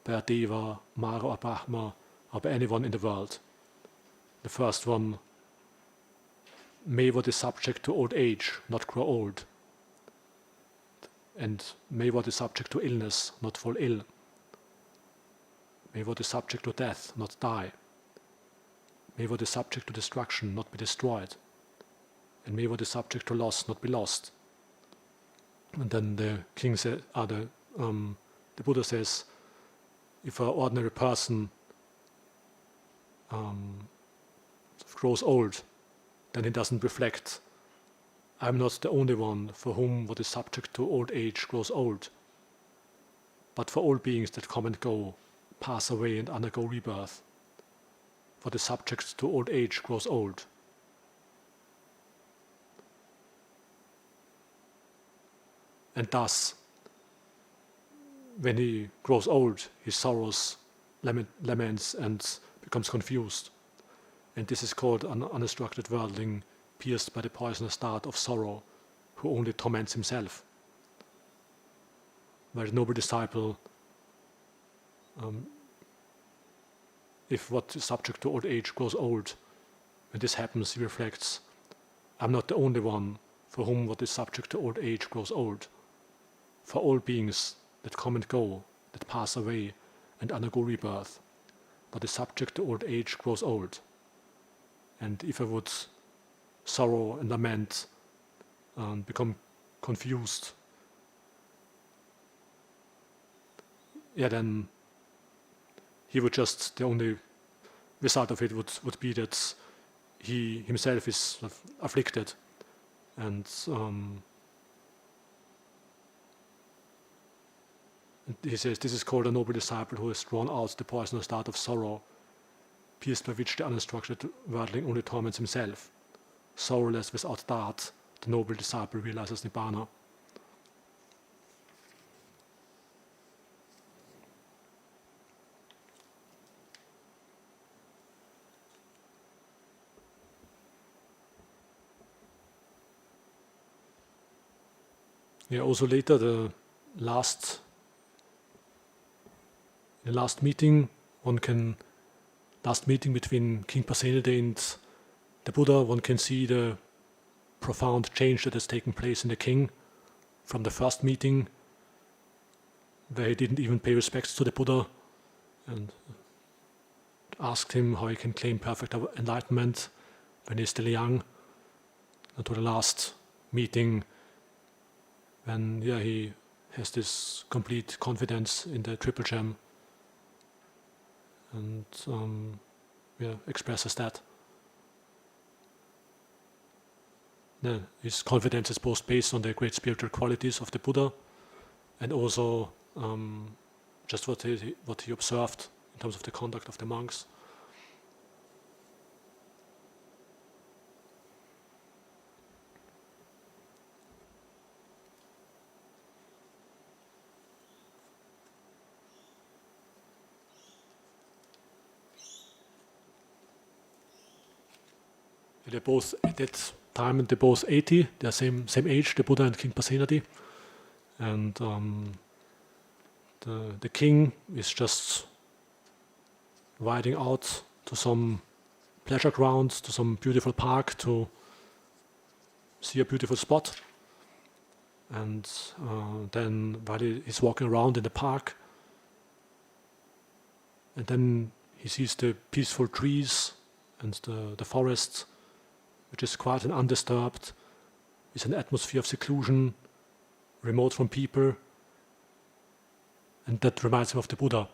by a Deva, Mara or Brahma, or by anyone in the world. The first one, may what is subject to old age not grow old. And may what is subject to illness not fall ill. May what is subject to death not die. May what is subject to destruction not be destroyed. And may what is subject to loss not be lost. And then the king said, the Buddha says, if an ordinary person grows old, then he doesn't reflect, I'm not the only one for whom what is subject to old age grows old, but for all beings that come and go, pass away and undergo rebirth, what is subject to old age grows old. And thus, when he grows old, he sorrows, laments, and becomes confused. And this is called an uninstructed worldling, pierced by the poisonous dart of sorrow, who only torments himself. Where the noble disciple, if what is subject to old age grows old, when this happens, he reflects, I'm not the only one for whom what is subject to old age grows old. For all beings that come and go, that pass away and undergo rebirth, what is subject to old age grows old. And if I would sorrow and lament and become confused, then he would just, the only result of it would be that he himself is sort of afflicted. And he says, this is called a noble disciple who has drawn out the poisonous dart of sorrow, pierced by which the uninstructed worldling only torments himself. Sorrowless without dart, the noble disciple realizes Nibbana. Yeah, also later, the last meeting between King Pasenadi and the Buddha, one can see the profound change that has taken place in the king from the first meeting, where he didn't even pay respects to the Buddha and asked him how he can claim perfect enlightenment when he's still young, and to the last meeting when he has this complete confidence in the triple gem and expresses that. His confidence is both based on the great spiritual qualities of the Buddha and also just what he observed in terms of the conduct of the monks. They're both at that time, they're both 80. They're same age, the Buddha and King Pasenadi. And the king is just riding out to some pleasure ground, to some beautiful park to see a beautiful spot. And then while he's walking around in the park, and then he sees the peaceful trees and the forest, which is quiet and undisturbed, with an atmosphere of seclusion, remote from people, and that reminds him of the Buddha.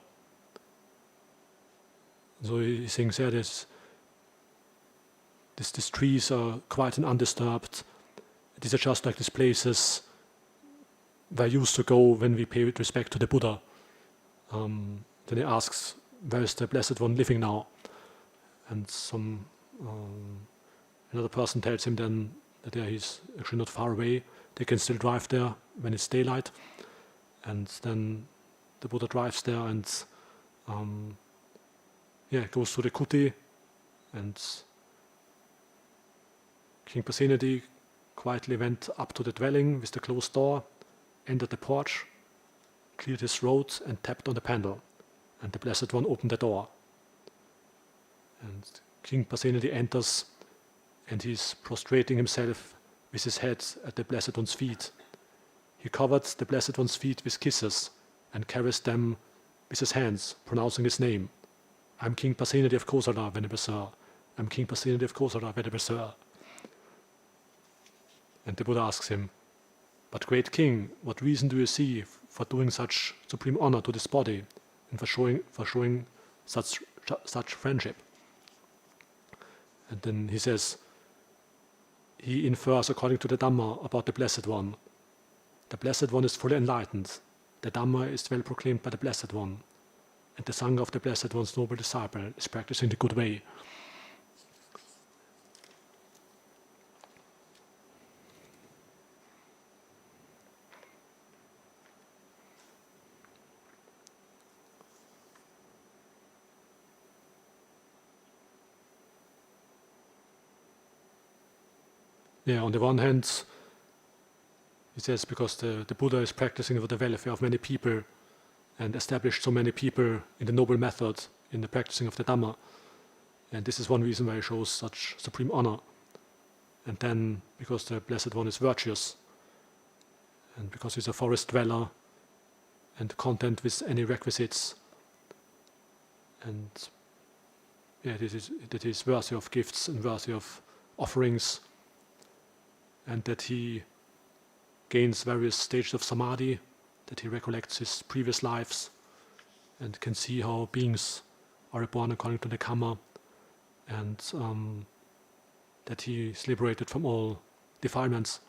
So he thinks, these trees are quiet and undisturbed. These are just like these places where I used to go when we pay respect to the Buddha. Then he asks, where is the Blessed One living now? And another person tells him then that he's actually not far away. They can still drive there when it's daylight. And then the Buddha drives there and goes to the kuti. And King Pasenadi quietly went up to the dwelling with the closed door, entered the porch, cleared his throat and tapped on the panel. And the Blessed One opened the door. And King Pasenadi enters and he's prostrating himself with his head at the Blessed One's feet. He covered the Blessed One's feet with kisses and caressed them with his hands, pronouncing his name. I'm King Pasenadi of Kosala, Venerable Sir. I'm King Pasenadi of Kosala, Venerable Sir. And the Buddha asks him, but great king, what reason do you see for doing such supreme honor to this body and for showing such friendship? And then he says, he infers according to the Dhamma about the Blessed One. The Blessed One is fully enlightened. The Dhamma is well proclaimed by the Blessed One. And the Sangha of the Blessed One's noble disciple is practicing the good way. On the one hand, he says because the Buddha is practicing for the welfare of many people and established so many people in the noble method in the practicing of the Dhamma. And this is one reason why he shows such supreme honor. And then because the Blessed One is virtuous, and because he's a forest dweller and content with any requisites, and that he's worthy of gifts and worthy of offerings, and that he gains various stages of samadhi, that he recollects his previous lives and can see how beings are reborn according to the karma, and that he is liberated from all defilements.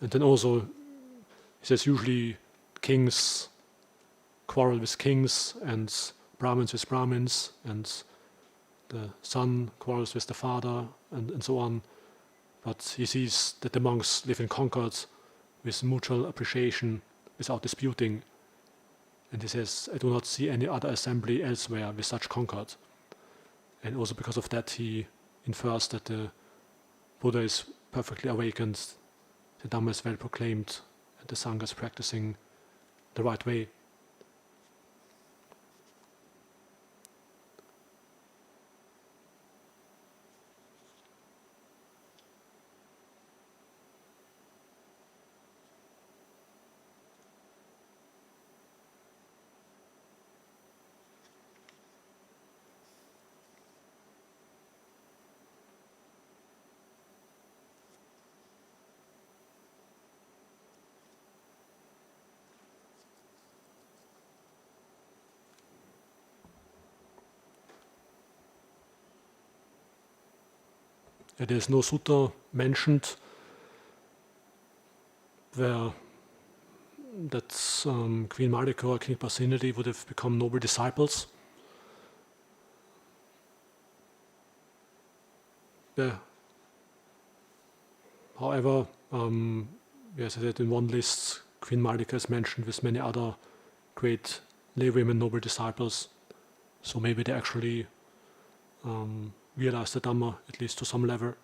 And then also, he says usually kings quarrel with kings and Brahmins with Brahmins, and the son quarrels with the father, and so on. But he sees that the monks live in concord with mutual appreciation without disputing. And he says, I do not see any other assembly elsewhere with such concord. And also because of that he infers that the Buddha is perfectly awakened, the Dhamma is well proclaimed, and the Sangha is practicing the right way. There is no sutta mentioned where that Queen Mallika or King Pasenadi would have become noble disciples. However, as I said, in one list, Queen Mallika is mentioned with many other great laywomen noble disciples. So maybe they actually realized the Dhamma, at least to some level.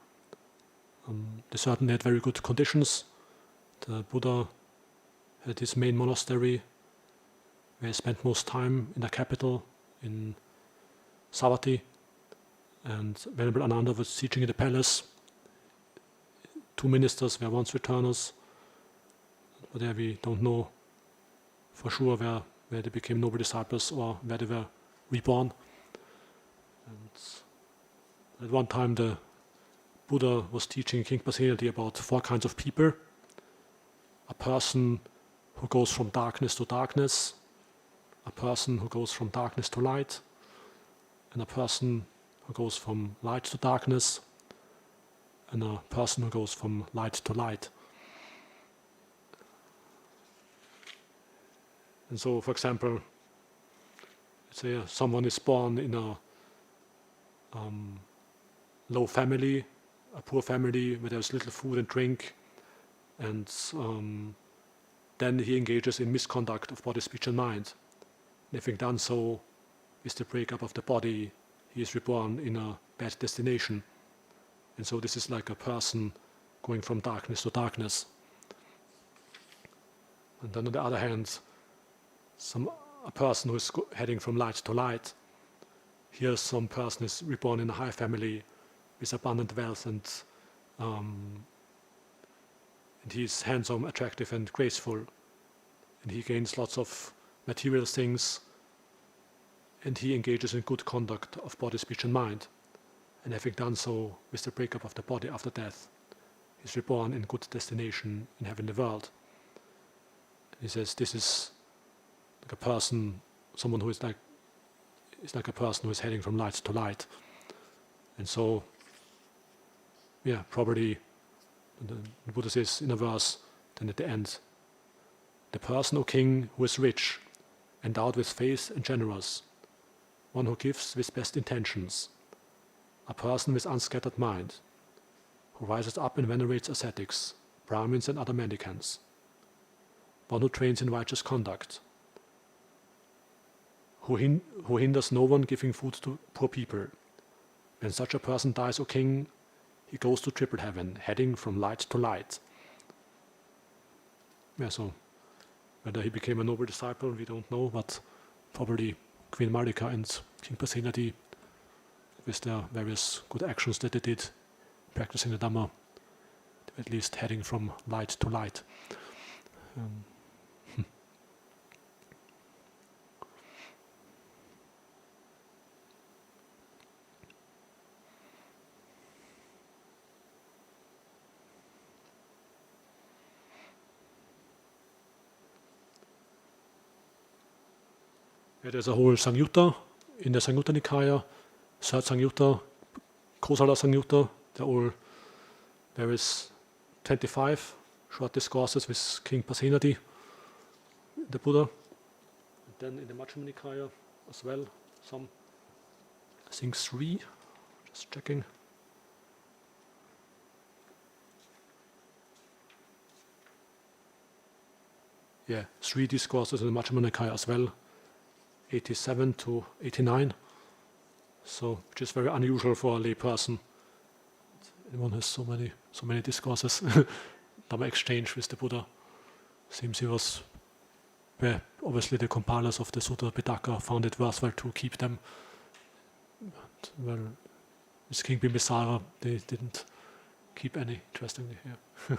They certainly had very good conditions. The Buddha had his main monastery, where he spent most time in the capital, in Savatthi, and Venerable Ananda was teaching in the palace. Two ministers were once returners, but there we don't know for sure where they became noble disciples or where they were reborn. And at one time the Buddha was teaching King Pasenadi about four kinds of people. A person who goes from darkness to darkness, a person who goes from darkness to light, and a person who goes from light to darkness, and a person who goes from light to light. And so, for example, let's say someone is born in a low family, a poor family where there's little food and drink, and then he engages in misconduct of body, speech and mind. And having done so, with the breakup of the body, he is reborn in a bad destination. And so this is like a person going from darkness to darkness. And then on the other hand, a person who is heading from light to light. Here some person is reborn in a high family with abundant wealth, and he is handsome, attractive and graceful. And he gains lots of material things, and he engages in good conduct of body, speech and mind. And having done so with the breakup of the body after death, he is reborn in good destination in heavenly world. He says this is like a person, someone who is like a person who is heading from light to light. And so, probably the Buddha says in a verse, then at the end, the person, O king, who is rich, endowed with faith and generous, one who gives with best intentions, a person with unscattered mind, who rises up and venerates ascetics, Brahmins and other mendicants, one who trains in righteous conduct, who hinders no one giving food to poor people. When such a person dies, O king, he goes to triple heaven, heading from light to light. So whether he became a noble disciple, we don't know, but probably Queen Mallika and King Pasenadi, with their various good actions that they did, practicing the Dhamma, they were at least heading from light to light. There's a whole Samyutta in the Samyutta Nikaya, third Samyutta, Kosala Samyutta. They're all, there is 25 short discourses with King Pasenadi, the Buddha. And then in the Majjhima Nikaya as well, some, I think 3, just checking. Yeah, 3 discourses in the Majjhima Nikaya as well. 87 to 89, so which is very unusual for a lay person. Anyone has so many discourses. Dhamma exchange with the Buddha. Seems he was, obviously the compilers of the Sutta Pitaka found it worthwhile to keep them. But, well, with King Bimbisara, they didn't keep any, interestingly. Yeah.